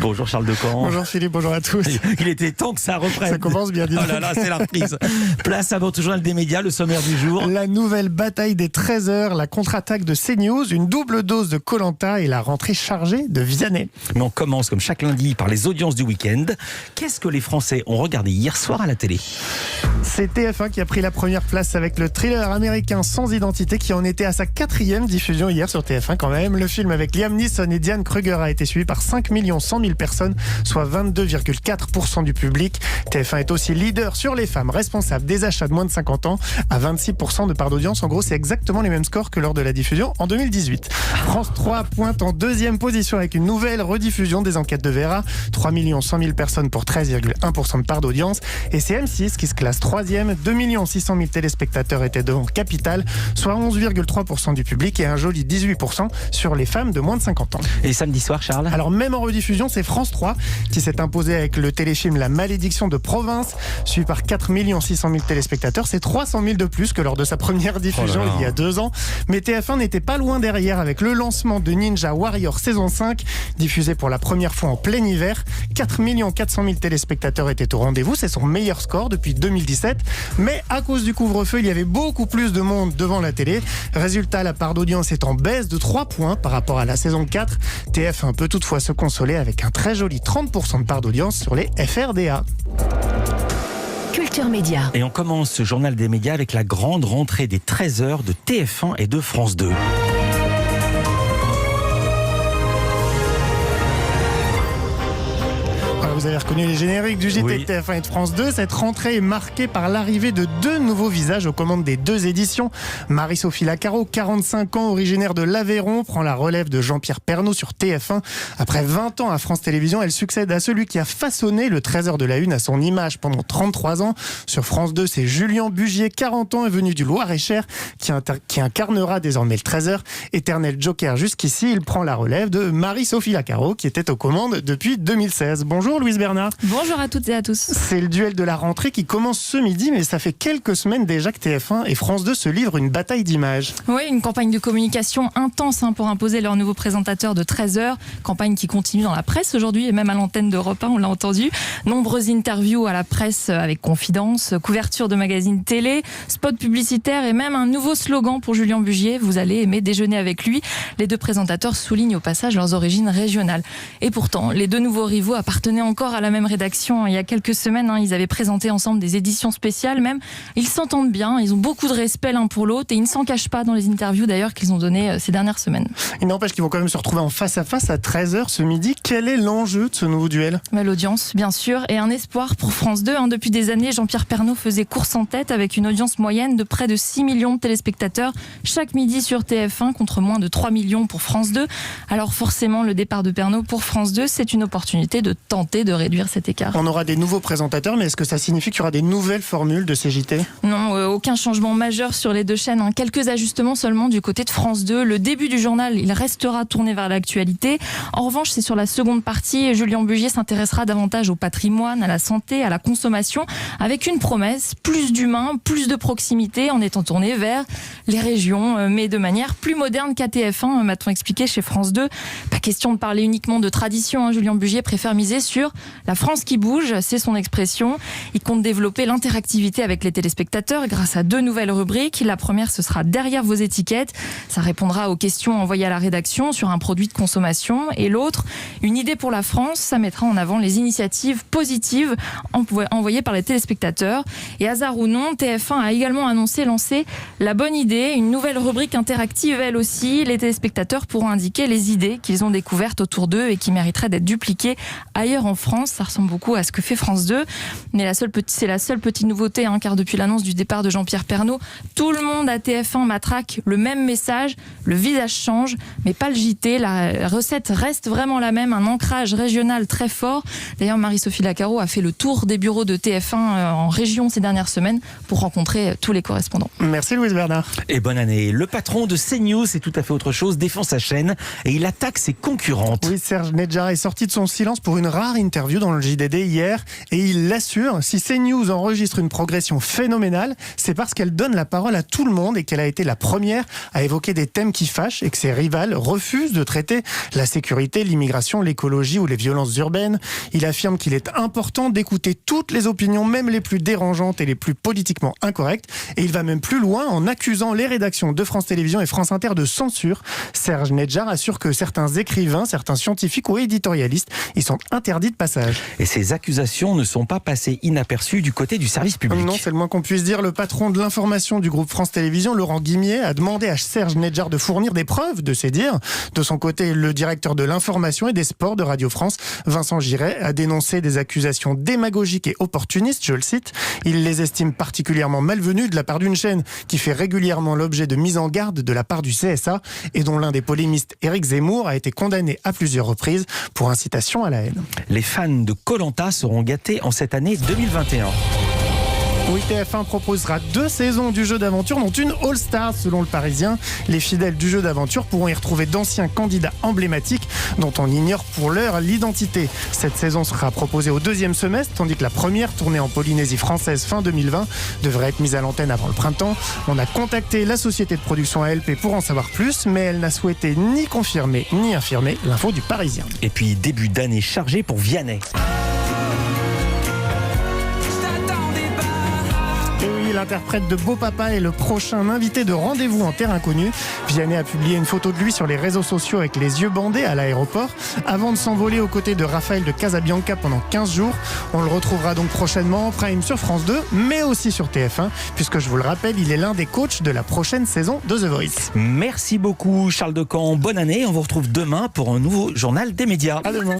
Bonjour Charles Decamp. Bonjour Philippe, bonjour à tous. Il était temps que ça reprenne. Ça commence bien, dis donc. Oh là là, c'est la reprise. Place à votre journal des médias, le sommaire du jour. La nouvelle bataille des 13h, la contre-attaque de CNews, une double dose de Koh-Lanta et la rentrée chargée de Vianney. Mais on commence comme chaque lundi par les audiences du week-end. Qu'est-ce que les Français ont regardé hier soir à la télé? C'est TF1 qui a pris la première place avec le thriller américain Sans Identité qui en était à sa 4e diffusion hier sur TF1 quand même. Le film avec Liam Neeson et Diane Kruger a été suivi par 5 100 000 personnes, soit 22,4% du public. TF1 est aussi leader sur les femmes responsables des achats de moins de 50 ans à 26% de part d'audience. En gros, c'est exactement les mêmes scores que lors de la diffusion en 2018. France 3 pointe en 2e position avec une nouvelle rediffusion des enquêtes de Vera. 3 100 000 personnes pour 13,1% de part d'audience. Et c'est M6 qui se classe 3e. 2 600 000 téléspectateurs étaient devant Capital, soit 11,3% du public et un joli 18% sur les femmes de moins de 50 ans. Et samedi soir, Charles? Alors même en rediffusion, c'est France 3 qui s'est imposé avec le téléfilm La Malédiction de Provence, suivi par 4 600 000 téléspectateurs. C'est 300 000 de plus que lors de sa première diffusion il y a 2 ans. Mais TF1 n'était pas loin derrière avec le lancement de Ninja Warrior saison 5, diffusé pour la première fois en plein hiver. 4 400 000 téléspectateurs étaient au rendez-vous. C'est son meilleur score depuis 2017. Mais à cause du couvre-feu, il y avait beaucoup plus de monde devant la télé. Résultat, la part d'audience est en baisse de 3 points par rapport à la saison 4. TF1 peut toutefois se consoler avec un très joli 30% de part d'audience sur les FRDA. Culture Média. Et on commence ce journal des médias avec la grande rentrée des 13h de TF1 et de France 2. Vous avez reconnu les génériques du JT de TF1 et de France 2. Cette rentrée est marquée par l'arrivée de 2 nouveaux visages aux commandes des 2 éditions. Marie-Sophie Lacaro, 45 ans, originaire de l'Aveyron, prend la relève de Jean-Pierre Pernaut sur TF1. Après 20 ans à France Télévisions, elle succède à celui qui a façonné le 13h de la Une à son image pendant 33 ans. Sur France 2, c'est Julien Bugier, 40 ans, est venu du Loir-et-Cher, qui incarnera désormais le 13h. Éternel joker jusqu'ici, il prend la relève de Marie-Sophie Lacaro, qui était aux commandes depuis 2016. Bonjour Louise Bernard. Bonjour à toutes et à tous. C'est le duel de la rentrée qui commence ce midi, mais ça fait quelques semaines déjà que TF1 et France 2 se livrent une bataille d'images. Oui, une campagne de communication intense pour imposer leur nouveau présentateur de 13h. Campagne qui continue dans la presse aujourd'hui et même à l'antenne d'Europe 1, on l'a entendu. Nombreuses interviews à la presse avec Confidence, couverture de magazines télé, spots publicitaires et même un nouveau slogan pour Julien Bugier. Vous allez aimer déjeuner avec lui. Les 2 présentateurs soulignent au passage leurs origines régionales. Et pourtant, les 2 nouveaux rivaux appartenaient encore à la même rédaction. Il y a quelques semaines, ils avaient présenté ensemble des éditions spéciales même. Ils s'entendent bien, ils ont beaucoup de respect l'un pour l'autre et ils ne s'en cachent pas dans les interviews d'ailleurs qu'ils ont données ces dernières semaines. Il n'empêche qu'ils vont quand même se retrouver en face à face à 13h ce midi. Quel est l'enjeu de ce nouveau duel ? L'audience, bien sûr, et un espoir pour France 2. Depuis des années, Jean-Pierre Pernaut faisait course en tête avec une audience moyenne de près de 6 millions de téléspectateurs chaque midi sur TF1 contre moins de 3 millions pour France 2. Alors forcément, le départ de Pernaut pour France 2, c'est une opportunité de tenter de réduire cet écart. On aura des nouveaux présentateurs, mais est-ce que ça signifie qu'il y aura des nouvelles formules de CJT ? Non, aucun changement majeur sur les 2 chaînes. Quelques ajustements seulement du côté de France 2. Le début du journal, il restera tourné vers l'actualité. En revanche, c'est sur la seconde partie. Julien Bugier s'intéressera davantage au patrimoine, à la santé, à la consommation, avec une promesse, plus d'humain, plus de proximité, en étant tourné vers les régions, mais de manière plus moderne qu'à TF1, m'a-t-on expliqué chez France 2. Pas question de parler uniquement de tradition. Julien Bugier préfère miser sur la France qui bouge, c'est son expression. Il compte développer l'interactivité avec les téléspectateurs grâce à 2 nouvelles rubriques. La première, ce sera derrière vos étiquettes. Ça répondra aux questions envoyées à la rédaction sur un produit de consommation. Et l'autre, une idée pour la France, ça mettra en avant les initiatives positives envoyées par les téléspectateurs. Et hasard ou non, TF1 a également lancer la bonne idée, une nouvelle rubrique interactive elle aussi. Les téléspectateurs pourront indiquer les idées qu'ils ont découvertes autour d'eux et qui mériteraient d'être dupliquées ailleurs en France. Ça ressemble beaucoup à ce que fait France 2. Mais c'est la seule petite nouveauté, car depuis l'annonce du départ de Jean-Pierre Pernaut, tout le monde à TF1 matraque le même message. Le visage change, mais pas le JT. La recette reste vraiment la même, un ancrage régional très fort. D'ailleurs, Marie-Sophie Lacaro a fait le tour des bureaux de TF1 en région ces dernières semaines pour rencontrer tous les correspondants. Merci Louise Bernard. Et bonne année. Le patron de CNews, c'est tout à fait autre chose, défend sa chaîne et il attaque ses concurrentes. Oui, Serge Nedjara est sorti de son silence pour une rare interview interview dans le JDD hier et il l'assure, si CNews enregistre une progression phénoménale, c'est parce qu'elle donne la parole à tout le monde et qu'elle a été la première à évoquer des thèmes qui fâchent et que ses rivales refusent de traiter la sécurité, l'immigration, l'écologie ou les violences urbaines. Il affirme qu'il est important d'écouter toutes les opinions, même les plus dérangeantes et les plus politiquement incorrectes. Et il va même plus loin en accusant les rédactions de France Télévisions et France Inter de censure. Serge Nedjar assure que certains écrivains, certains scientifiques ou éditorialistes y sont interdits de passage. Et ces accusations ne sont pas passées inaperçues du côté du service public. Non, c'est le moins qu'on puisse dire. Le patron de l'information du groupe France Télévisions, Laurent Guimier, a demandé à Serge Nedjar de fournir des preuves de ses dires. De son côté, le directeur de l'information et des sports de Radio France, Vincent Giret, a dénoncé des accusations démagogiques et opportunistes, je le cite. Il les estime particulièrement malvenues de la part d'une chaîne qui fait régulièrement l'objet de mise en garde de la part du CSA et dont l'un des polémistes, Éric Zemmour, a été condamné à plusieurs reprises pour incitation à la haine. Les fans de Koh-Lanta seront gâtés en cette année 2021. Oui, TF1 proposera 2 saisons du jeu d'aventure, dont une All-Star selon le Parisien. Les fidèles du jeu d'aventure pourront y retrouver d'anciens candidats emblématiques dont on ignore pour l'heure l'identité. Cette saison sera proposée au 2e semestre, tandis que la première, tournée en Polynésie française fin 2020, devrait être mise à l'antenne avant le printemps. On a contacté la société de production ALP pour en savoir plus, mais elle n'a souhaité ni confirmer ni infirmer l'info du Parisien. Et puis début d'année chargé pour Vianney. L'interprète de Beau Papa est le prochain invité de Rendez-vous en terre inconnue. Vianney a publié une photo de lui sur les réseaux sociaux avec les yeux bandés à l'aéroport avant de s'envoler aux côtés de Raphaël de Casabianca pendant 15 jours. On le retrouvera donc prochainement en prime sur France 2, mais aussi sur TF1, puisque je vous le rappelle, il est l'un des coachs de la prochaine saison de The Voice. Merci beaucoup Charles Decamp, bonne année. On vous retrouve demain pour un nouveau journal des médias. À demain.